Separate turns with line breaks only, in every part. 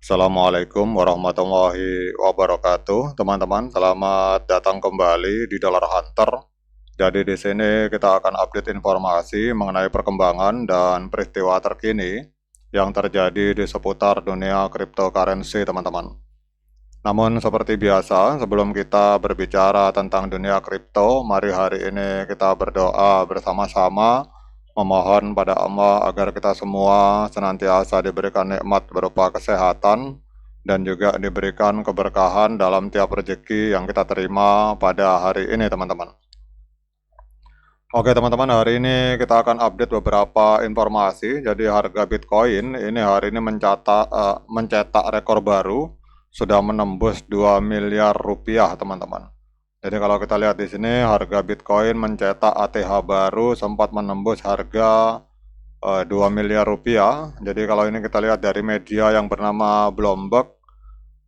Assalamualaikum warahmatullahi wabarakatuh, teman-teman. Selamat datang kembali di Dollar Hunter. Jadi di sini kita akan update informasi mengenai perkembangan dan peristiwa terkini yang terjadi di seputar dunia cryptocurrency, teman-teman. Namun seperti biasa, sebelum kita berbicara tentang dunia kripto, mari hari ini kita berdoa bersama-sama memohon pada Allah agar kita semua senantiasa diberikan nikmat berupa kesehatan dan juga diberikan keberkahan dalam tiap rezeki yang kita terima pada hari ini, teman-teman. Oke, teman-teman, hari ini kita akan update beberapa informasi. Jadi harga Bitcoin ini hari ini mencetak rekor baru, sudah menembus 2 miliar rupiah, teman-teman. Jadi kalau kita lihat di sini harga Bitcoin mencetak ATH baru sempat menembus harga 2 miliar rupiah. Jadi kalau ini kita lihat dari media yang bernama Bloomberg,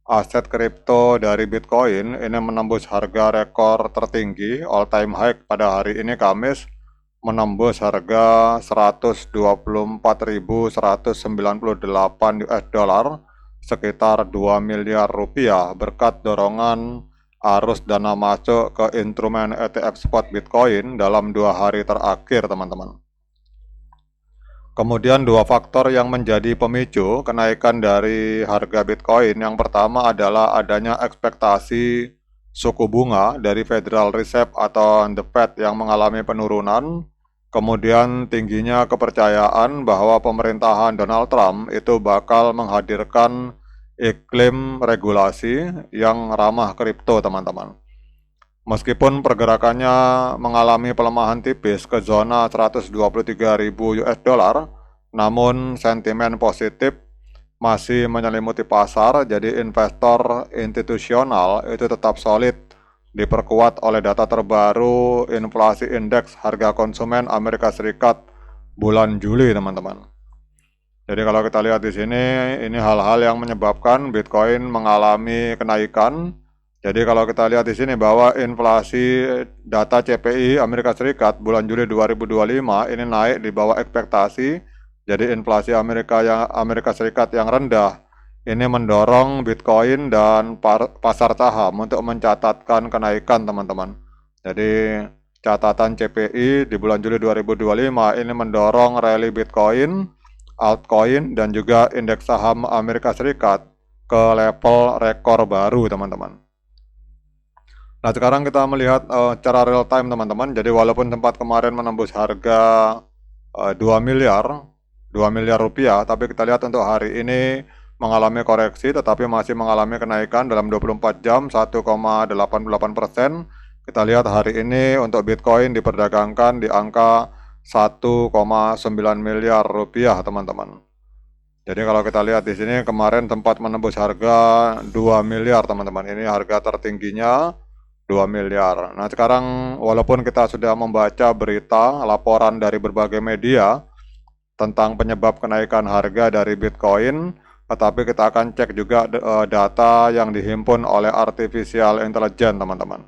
aset kripto dari Bitcoin ini menembus harga rekor tertinggi all time high pada hari ini Kamis, menembus harga 124.198 US dollar, sekitar 2 miliar rupiah berkat dorongan arus dana masuk ke instrumen ETF spot Bitcoin dalam 2 hari terakhir, teman-teman. Kemudian dua faktor yang menjadi pemicu kenaikan dari harga Bitcoin. Yang pertama adalah adanya ekspektasi suku bunga dari Federal Reserve atau The Fed yang mengalami penurunan. Kemudian tingginya kepercayaan bahwa pemerintahan Donald Trump itu bakal menghadirkan iklim regulasi yang ramah kripto, teman-teman. Meskipun pergerakannya mengalami pelemahan tipis ke zona 123.000 US dollar, namun sentimen positif masih menyelimuti pasar, jadi investor institusional itu tetap solid, diperkuat oleh data terbaru inflasi indeks harga konsumen Amerika Serikat bulan Juli, teman-teman. Jadi kalau kita lihat di sini, ini hal-hal yang menyebabkan Bitcoin mengalami kenaikan. Jadi kalau kita lihat di sini bahwa inflasi data CPI Amerika Serikat bulan Juli 2025 ini naik di bawah ekspektasi. Jadi inflasi Amerika Serikat yang rendah ini mendorong Bitcoin dan pasar saham untuk mencatatkan kenaikan, teman-teman. Jadi catatan CPI di bulan Juli 2025 ini mendorong rally Bitcoin, altcoin, dan juga indeks saham Amerika Serikat ke level rekor baru, teman-teman. Nah, sekarang kita melihat secara real time, teman-teman. Jadi walaupun sempat kemarin menembus harga 2 miliar rupiah, tapi kita lihat untuk hari ini mengalami koreksi, tetapi masih mengalami kenaikan dalam 24 jam 1,88%. Kita lihat hari ini untuk Bitcoin diperdagangkan di angka 1,9 miliar rupiah, teman-teman. Jadi kalau kita lihat di sini kemarin sempat menembus harga 2 miliar, teman-teman. Ini harga tertingginya 2 miliar. Nah, sekarang walaupun kita sudah membaca berita, laporan dari berbagai media tentang penyebab kenaikan harga dari Bitcoin, tetapi kita akan cek juga data yang dihimpun oleh artificial intelligence, teman-teman.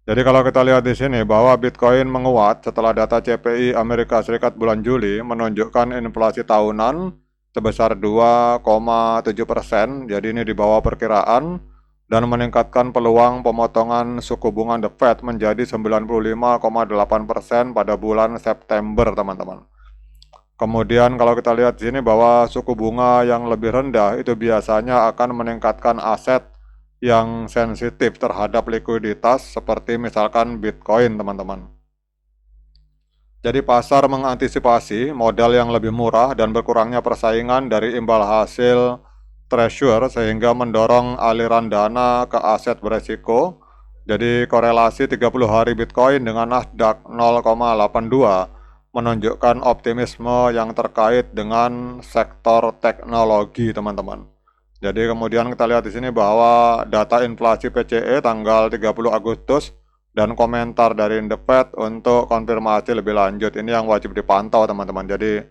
Jadi kalau kita lihat di sini bahwa Bitcoin menguat setelah data CPI Amerika Serikat bulan Juli menunjukkan inflasi tahunan sebesar 2,7%, jadi ini di bawah perkiraan, dan meningkatkan peluang pemotongan suku bunga The Fed menjadi 95,8% pada bulan September, teman-teman. Kemudian kalau kita lihat di sini bahwa suku bunga yang lebih rendah itu biasanya akan meningkatkan aset yang sensitif terhadap likuiditas seperti misalkan Bitcoin, teman-teman. Jadi pasar mengantisipasi modal yang lebih murah dan berkurangnya persaingan dari imbal hasil treasury sehingga mendorong aliran dana ke aset beresiko. Jadi korelasi 30 hari Bitcoin dengan Nasdaq 0,82 menunjukkan optimisme yang terkait dengan sektor teknologi, teman-teman. Jadi kemudian kita lihat di sini bahwa data inflasi PCE tanggal 30 Agustus dan komentar dari The Fed untuk konfirmasi lebih lanjut. Ini yang wajib dipantau, teman-teman. Jadi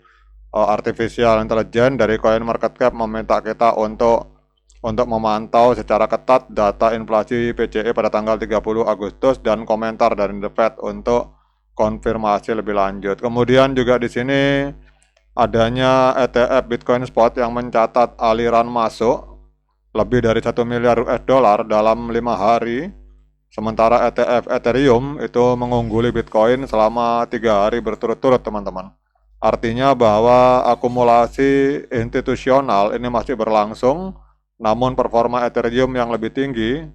artificial intelligence dari CoinMarketCap meminta kita untuk memantau secara ketat data inflasi PCE pada tanggal 30 Agustus dan komentar dari The Fed untuk konfirmasi lebih lanjut. Kemudian juga di sini adanya ETF Bitcoin Spot yang mencatat aliran masuk lebih dari 1 miliar US dollar dalam 5 hari. Sementara ETF Ethereum itu mengungguli Bitcoin selama 3 hari berturut-turut, teman-teman. Artinya bahwa akumulasi institusional ini masih berlangsung, namun performa Ethereum yang lebih tinggi,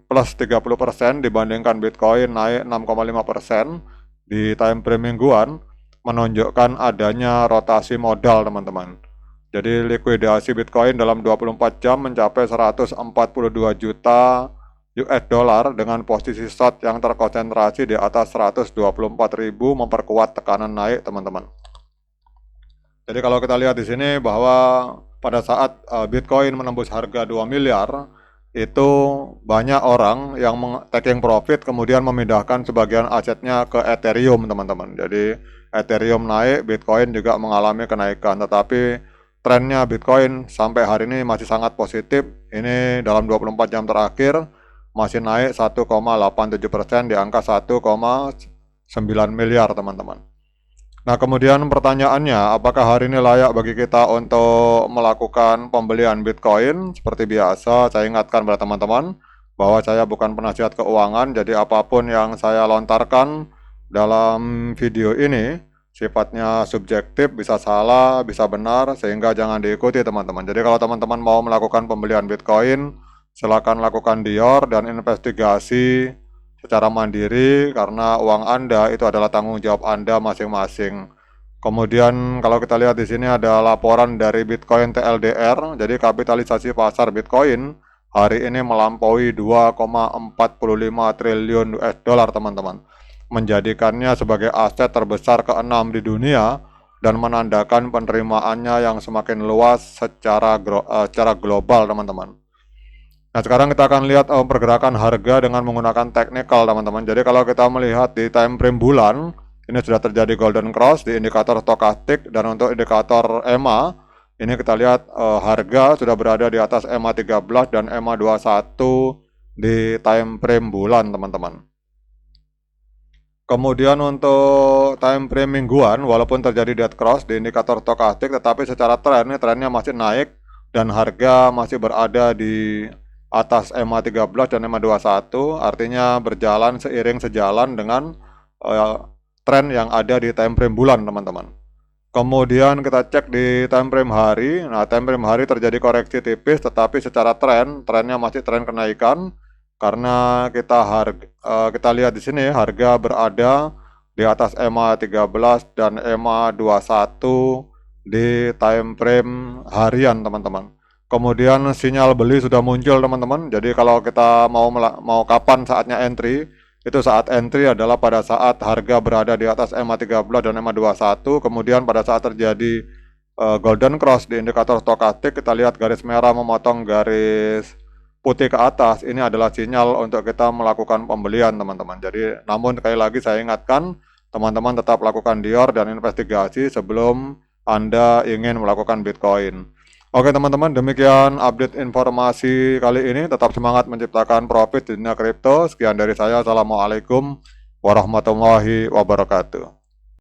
plus 30% dibandingkan Bitcoin naik 6,5% di time frame mingguan, menunjukkan adanya rotasi modal, teman-teman. Jadi likuidasi Bitcoin dalam 24 jam mencapai 142 juta US dollar dengan posisi short yang terkonsentrasi di atas 124.000 memperkuat tekanan naik, teman-teman. Jadi kalau kita lihat di sini bahwa pada saat Bitcoin menembus harga 2 miliar, itu banyak orang yang taking profit kemudian memindahkan sebagian asetnya ke Ethereum, teman-teman. Jadi Ethereum naik, Bitcoin juga mengalami kenaikan, tetapi trennya Bitcoin sampai hari ini masih sangat positif. Ini dalam 24 jam terakhir masih naik 1,87% di angka 1,9 miliar, teman-teman. Nah, kemudian pertanyaannya, apakah hari ini layak bagi kita untuk melakukan pembelian Bitcoin? Seperti biasa, saya ingatkan pada teman-teman bahwa saya bukan penasihat keuangan, jadi apapun yang saya lontarkan dalam video ini sifatnya subjektif, bisa salah, bisa benar, sehingga jangan diikuti, teman-teman. Jadi kalau teman-teman mau melakukan pembelian Bitcoin, silakan lakukan dior dan investigasi secara mandiri, karena uang Anda itu adalah tanggung jawab Anda masing-masing. Kemudian kalau kita lihat di sini ada laporan dari Bitcoin TLDR, jadi kapitalisasi pasar Bitcoin hari ini melampaui 2,45 triliun US dollar, teman-teman. Menjadikannya sebagai aset terbesar ke-6 di dunia dan menandakan penerimaannya yang semakin luas secara global, teman-teman. Nah, sekarang kita akan lihat pergerakan harga dengan menggunakan technical, teman-teman. Jadi kalau kita melihat di time frame bulan, ini sudah terjadi golden cross di indikator stokastik, dan untuk indikator EMA, ini kita lihat harga sudah berada di atas EMA 13 dan EMA 21 di time frame bulan, teman-teman. Kemudian untuk time frame mingguan, walaupun terjadi dead cross di indikator stokastik, tetapi secara trennya masih naik dan harga masih berada di atas EMA 13 dan EMA 21, artinya berjalan sejalan dengan tren yang ada di time frame bulan, teman-teman. Kemudian kita cek di time frame hari. Nah, time frame hari terjadi koreksi tipis, tetapi secara trennya masih tren kenaikan, karena kita lihat di sini harga berada di atas EMA 13 dan EMA 21 di time frame harian, teman-teman. Kemudian sinyal beli sudah muncul, teman-teman. Jadi kalau kita mau kapan saatnya entry, itu saat entry adalah pada saat harga berada di atas EMA 13 dan EMA 21. Kemudian pada saat terjadi golden cross di indikator stokastik, kita lihat garis merah memotong garis putih ke atas. Ini adalah sinyal untuk kita melakukan pembelian, teman-teman. Jadi namun sekali lagi saya ingatkan, teman-teman tetap lakukan dior dan investigasi sebelum Anda ingin melakukan Bitcoin. Oke, teman-teman, demikian update informasi kali ini. Tetap semangat menciptakan profit di dunia kripto. Sekian dari saya. Assalamualaikum warahmatullahi wabarakatuh.